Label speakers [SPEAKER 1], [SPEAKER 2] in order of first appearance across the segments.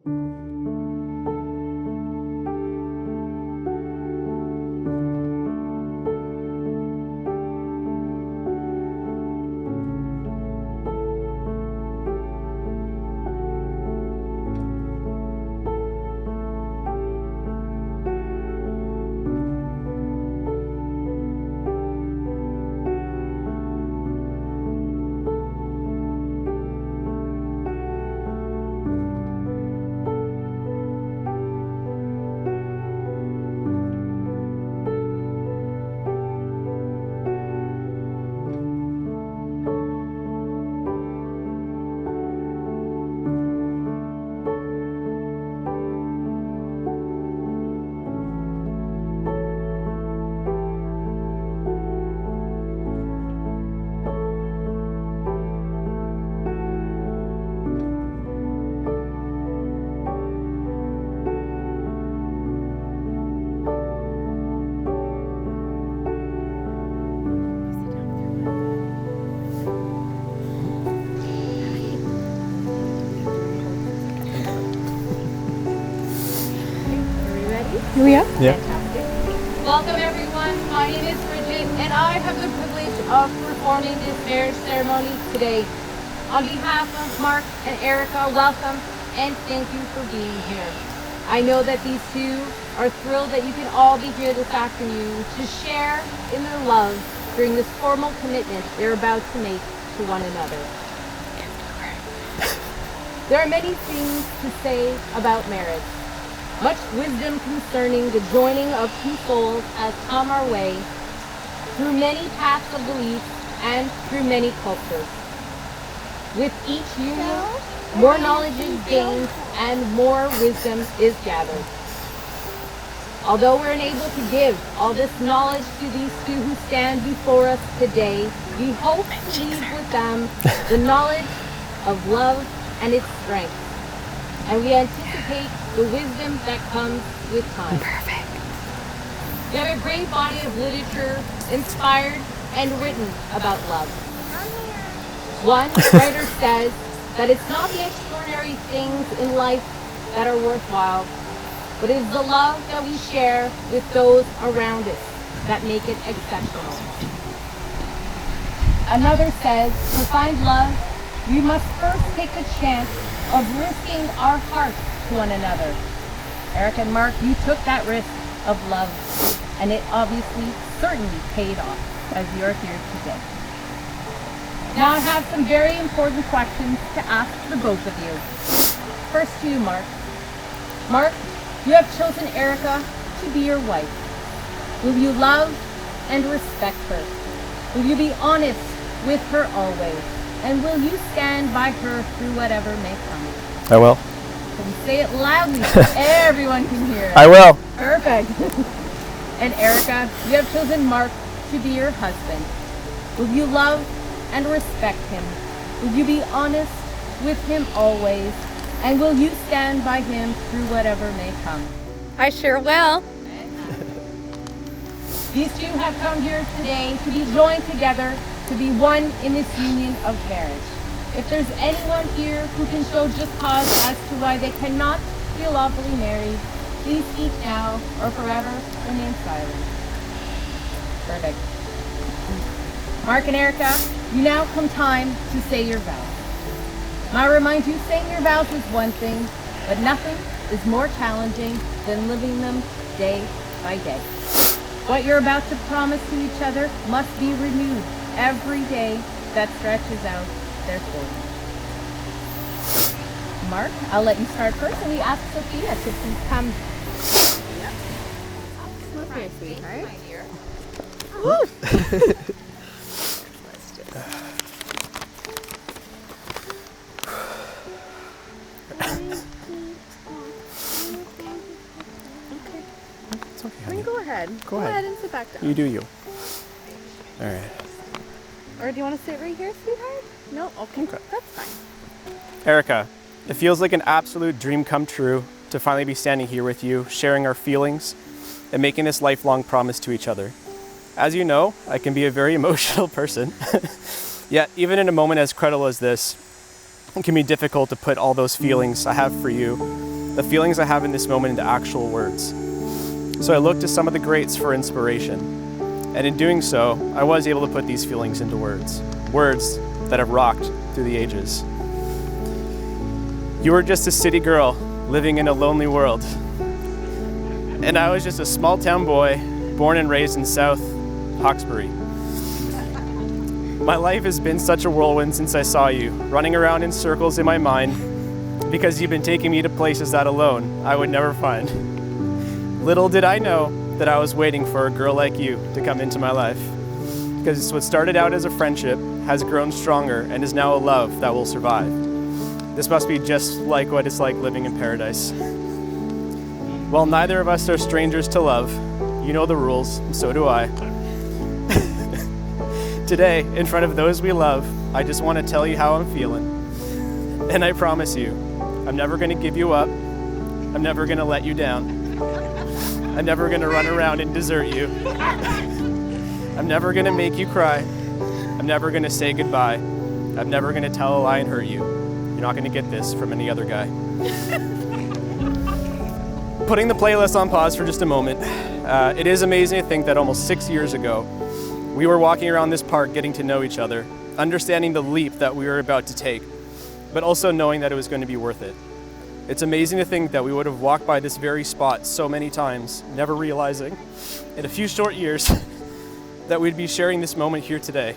[SPEAKER 1] Here we are?
[SPEAKER 2] Yeah.
[SPEAKER 3] Fantastic. Welcome everyone. My name is Bridget and I have the privilege of performing this marriage ceremony today. On behalf of Mark and Erika, welcome and thank you for being here. I know that these two are thrilled that you can all be here this afternoon to share in their love during this formal commitment they're about to make to one another. There are many things to say about marriage. Much wisdom concerning the joining of two souls has come our way through many paths of belief and through many cultures. With each union, more knowledge is gained and more wisdom is gathered. Although we're unable to give all this knowledge to these two who stand before us today, we hope to leave with them the knowledge of love and its strength. And we anticipate the wisdom that comes with time.
[SPEAKER 1] Perfect.
[SPEAKER 3] We have a great body of literature inspired and written about love. One writer says that it's not the extraordinary things in life that are worthwhile, but it is the love that we share with those around us that make it exceptional. Another says, to find love, we must first take the chance of risking our hearts to one another. Erika and Mark, you took that risk of love, and it obviously certainly paid off as you're here today. Now I have some very important questions to ask the both of you. First to you, Mark. Mark, you have chosen Erika to be your wife. Will you love and respect her? Will you be honest with her always? And will you stand by her through whatever may come?
[SPEAKER 2] I will.
[SPEAKER 3] Can you say it loudly so everyone can hear it?
[SPEAKER 2] I will.
[SPEAKER 3] Perfect. And Erika, you have chosen Mark to be your husband. Will you love and respect him? Will you be honest with him always? And will you stand by him through whatever may come?
[SPEAKER 1] I sure will.
[SPEAKER 3] These two have come here today to be joined together, to be one in this union of marriage. If there's anyone here who can show just cause as to why they cannot be lawfully married, please speak now or forever remain silent. Perfect. Mark and Erika, you now come time to say your vows. I remind you, saying your vows is one thing, but nothing is more challenging than living them day by day. What you're about to promise to each other must be renewed every day that stretches out their children. Mark, I'll let you start first, and we ask Sophia to please come.
[SPEAKER 1] Look here, sweetheart.
[SPEAKER 2] It's okay,
[SPEAKER 1] Then
[SPEAKER 2] honey.
[SPEAKER 1] go ahead.
[SPEAKER 2] Go ahead.
[SPEAKER 1] And sit back down.
[SPEAKER 2] You do you. All right.
[SPEAKER 1] Or do you want to sit right here, sweetheart? No? Okay. That's fine.
[SPEAKER 2] Erika, it feels like an absolute dream come true to finally be standing here with you, sharing our feelings, and making this lifelong promise to each other. As you know, I can be a very emotional person. Yet, even in a moment as critical as this, it can be difficult to put all those feelings I have for you the feelings I have in this moment into actual words. So I looked to some of the greats for inspiration. And in doing so, I was able to put these feelings into words. Words that have rocked through the ages. You were just a city girl living in a lonely world. And I was just a small town boy born and raised in South Hawkesbury. My life has been such a whirlwind since I saw you, running around in circles in my mind because you've been taking me to places that alone I would never find. Little did I know that I was waiting for a girl like you to come into my life. Because what started out as a friendship has grown stronger and is now a love that will survive. This must be just like what it's like living in paradise. While neither of us are strangers to love, you know the rules, so do I. Today, in front of those we love, I just want to tell you how I'm feeling. And I promise you, I'm never going to give you up. I'm never going to let you down. I'm never going to run around and desert you. I'm never going to make you cry. I'm never going to say goodbye. I'm never going to tell a lie and hurt you. You're not going to get this from any other guy. Putting the playlist on pause for just a moment. It is amazing to think that almost 6 years ago, we were walking around this park getting to know each other, understanding the leap that we were about to take, but also knowing that it was going to be worth it. It's amazing to think that we would have walked by this very spot so many times, never realizing, in a few short years, that we'd be sharing this moment here today.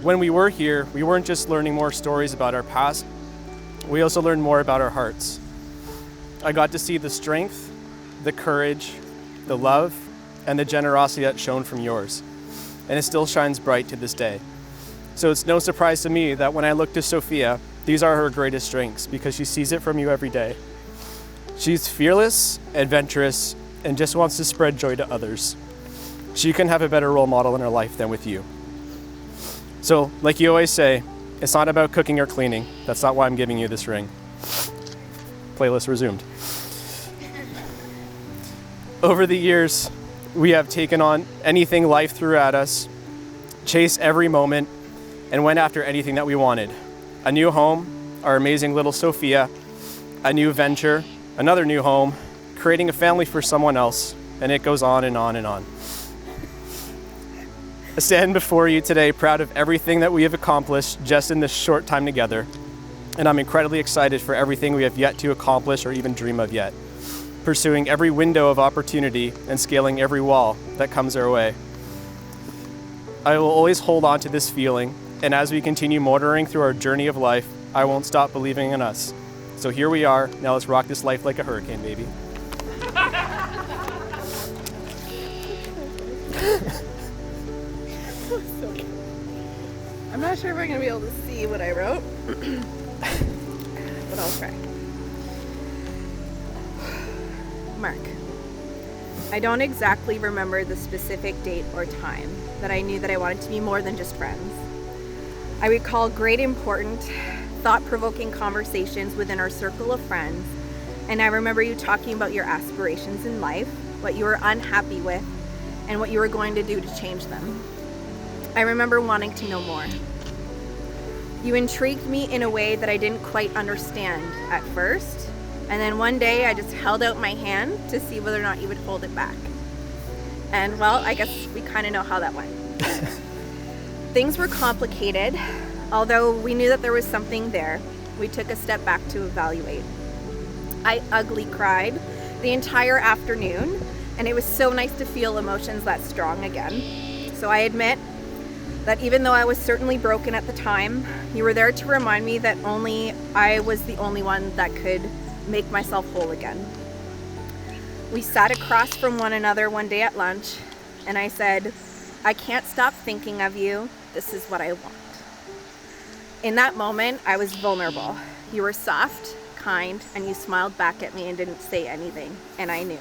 [SPEAKER 2] When we were here, we weren't just learning more stories about our past, we also learned more about our hearts. I got to see the strength, the courage, the love, and the generosity that shone from yours. And it still shines bright to this day. So it's no surprise to me that when I look to Sophia, these are her greatest strengths because she sees it from you every day. She's fearless, adventurous, and just wants to spread joy to others. She couldn't have a better role model in her life than with you. So, like you always say, it's not about cooking or cleaning. That's not why I'm giving you this ring. Playlist resumed. Over the years, we have taken on anything life threw at us, chased every moment, and went after anything that we wanted. A new home, our amazing little Sophia, a new venture, another new home, creating a family for someone else, and it goes on and on and on. I stand before you today proud of everything that we have accomplished just in this short time together, and I'm incredibly excited for everything we have yet to accomplish or even dream of yet, pursuing every window of opportunity and scaling every wall that comes our way. I will always hold on to this feeling, and as we continue motoring through our journey of life, I won't stop believing in us. So here we are, now let's rock this life like a hurricane, baby.
[SPEAKER 1] I'm not sure if I'm going to be able to see what I wrote, but I'll try. Mark, I don't exactly remember the specific date or time that I knew that I wanted to be more than just friends. I recall great, important, thought-provoking conversations within our circle of friends, and I remember you talking about your aspirations in life, what you were unhappy with, and what you were going to do to change them. I remember wanting to know more. You intrigued me in a way that I didn't quite understand at first, and then one day I just held out my hand to see whether or not you would hold it back. And well, I guess we kind of know how that went. Things were complicated. Although we knew that there was something there, we took a step back to evaluate. I ugly cried the entire afternoon, and it was so nice to feel emotions that strong again. So I admit that even though I was certainly broken at the time, you were there to remind me that only I was the only one that could make myself whole again. We sat across from one another one day at lunch, and I said, I can't stop thinking of you. This is what I want. In that moment, I was vulnerable. You were soft, kind, and you smiled back at me and didn't say anything, and I knew.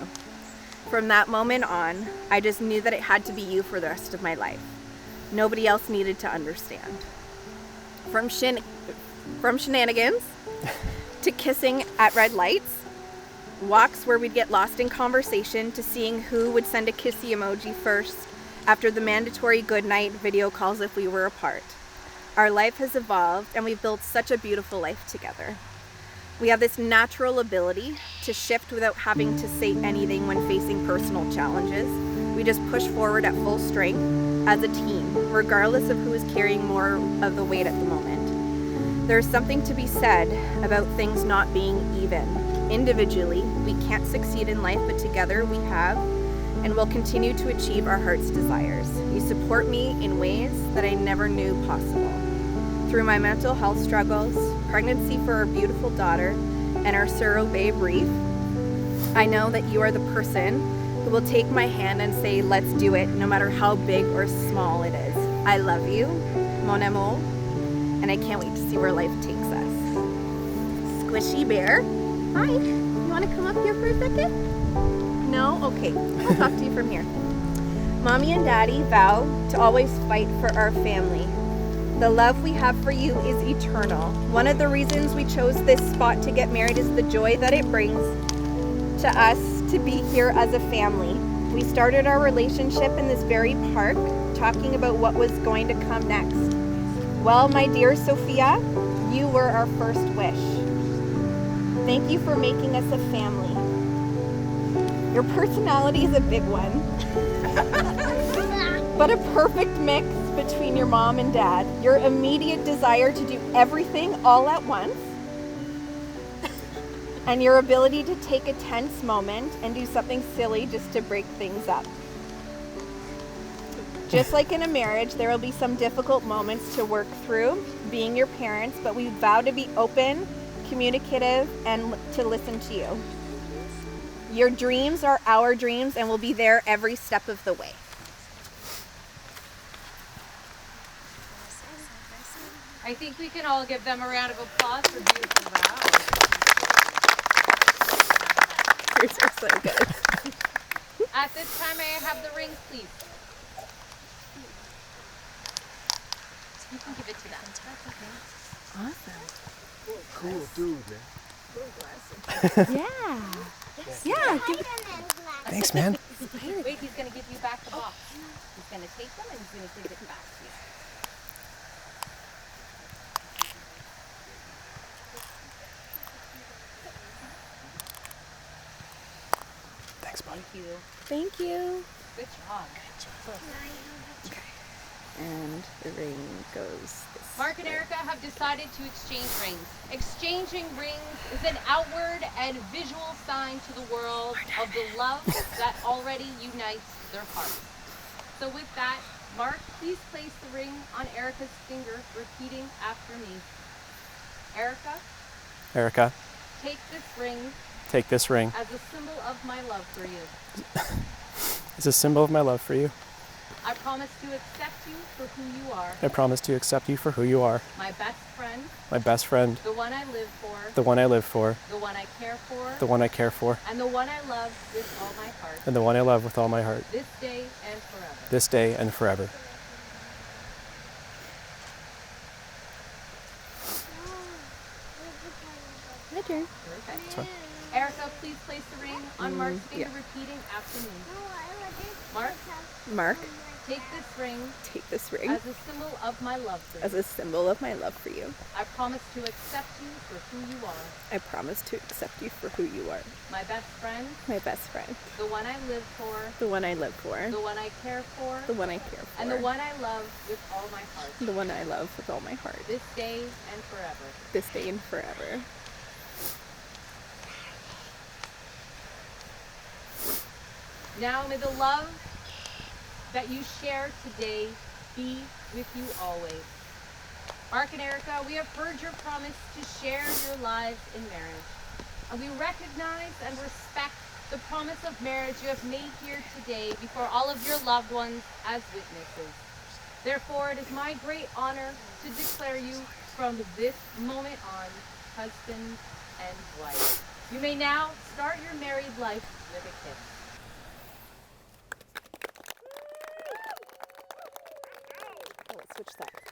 [SPEAKER 1] From that moment on, I just knew that it had to be you for the rest of my life. Nobody else needed to understand. From shenanigans to kissing at red lights, walks where we'd get lost in conversation, to seeing who would send a kissy emoji first after the mandatory goodnight video calls if we were apart. Our life has evolved, and we've built such a beautiful life together. We have this natural ability to shift without having to say anything when facing personal challenges. We just push forward at full strength as a team, regardless of who is carrying more of the weight at the moment. There's something to be said about things not being even. Individually, we can't succeed in life, but together we have and will continue to achieve our heart's desires. You support me in ways that I never knew possible. Through my mental health struggles, pregnancy for our beautiful daughter, and our surrogate brief, I know that you are the person who will take my hand and say, let's do it, no matter how big or small it is. I love you, mon amour, and I can't wait to see where life takes us. Squishy bear, hi, you want to come up here for a second? No? Okay, I'll talk to you from here. Mommy and Daddy vow to always fight for our family. The love we have for you is eternal. One of the reasons we chose this spot to get married is the joy that it brings to us to be here as a family. We started our relationship in this very park, talking about what was going to come next. Well, my dear Sophia, you were our first wish. Thank you for making us a family. Your personality is a big one, but a perfect mix between your mom and dad. Your immediate desire to do everything all at once, and your ability to take a tense moment and do something silly just to break things up. Just like in a marriage, there will be some difficult moments to work through being your parents, but we vow to be open, communicative, and to listen to you. Your dreams are our dreams, and we'll be there every step of the way.
[SPEAKER 3] I think we can all give them a round of applause for beautiful vows.
[SPEAKER 1] Yours are so good.
[SPEAKER 3] At this time, may I have the rings, please? You can give it to them. That's okay.
[SPEAKER 1] Awesome.
[SPEAKER 4] Cool dude, man.
[SPEAKER 1] Yeah. Yeah. Give it.
[SPEAKER 2] Thanks, man.
[SPEAKER 3] Wait, he's going to give you back the box. He's going to take them and he's going to give it back to you.
[SPEAKER 2] Thanks, buddy.
[SPEAKER 3] Thank you.
[SPEAKER 1] Thank you.
[SPEAKER 3] Good job.
[SPEAKER 1] Okay. And the ring goes this
[SPEAKER 3] Mark and Erika have decided to exchange rings. Exchanging rings is an outward and visual sign to the world of the love that already unites their hearts. So with that, Mark, please place the ring on Erika's finger, repeating after me. Erika,
[SPEAKER 2] Erika,
[SPEAKER 3] take this ring
[SPEAKER 2] take this ring.
[SPEAKER 3] as a symbol of my love for you.
[SPEAKER 2] It's a symbol of my love for you.
[SPEAKER 3] I promise to accept you for who you are.
[SPEAKER 2] I promise to accept you for who you are.
[SPEAKER 3] My best friend,
[SPEAKER 2] My best friend,
[SPEAKER 3] the one I live for,
[SPEAKER 2] the one I live for,
[SPEAKER 3] the one I care for,
[SPEAKER 2] the one I care for,
[SPEAKER 3] and the one I love with all my heart,
[SPEAKER 2] and the one I love with all my heart,
[SPEAKER 3] this day and forever.
[SPEAKER 2] this day and forever.
[SPEAKER 1] My turn.
[SPEAKER 3] Perfect.
[SPEAKER 2] fine.
[SPEAKER 3] Erika, please place the ring on Mark's finger, repeating after me. Mark,
[SPEAKER 1] Mark,
[SPEAKER 3] take this ring
[SPEAKER 1] take this ring
[SPEAKER 3] as a symbol of my love for
[SPEAKER 1] as
[SPEAKER 3] you.
[SPEAKER 1] a symbol of my love for you.
[SPEAKER 3] I promise to accept you for who you are.
[SPEAKER 1] I promise to accept you for who you are.
[SPEAKER 3] My best friend,
[SPEAKER 1] My best friend,
[SPEAKER 3] the one I live for,
[SPEAKER 1] the one I live for,
[SPEAKER 3] the one I care for,
[SPEAKER 1] the one I care for,
[SPEAKER 3] and the one I love with all my heart,
[SPEAKER 1] the one I love with all my heart,
[SPEAKER 3] this day and forever.
[SPEAKER 1] this day and forever.
[SPEAKER 3] Now may the love that you share today be with you always. Mark and Erika, we have heard your promise to share your lives in marriage. And we recognize and respect the promise of marriage you have made here today before all of your loved ones as witnesses. Therefore, it is my great honor to declare you from this moment on husband and wife. You may now start your married life with a kiss.
[SPEAKER 1] Oh, let's switch that.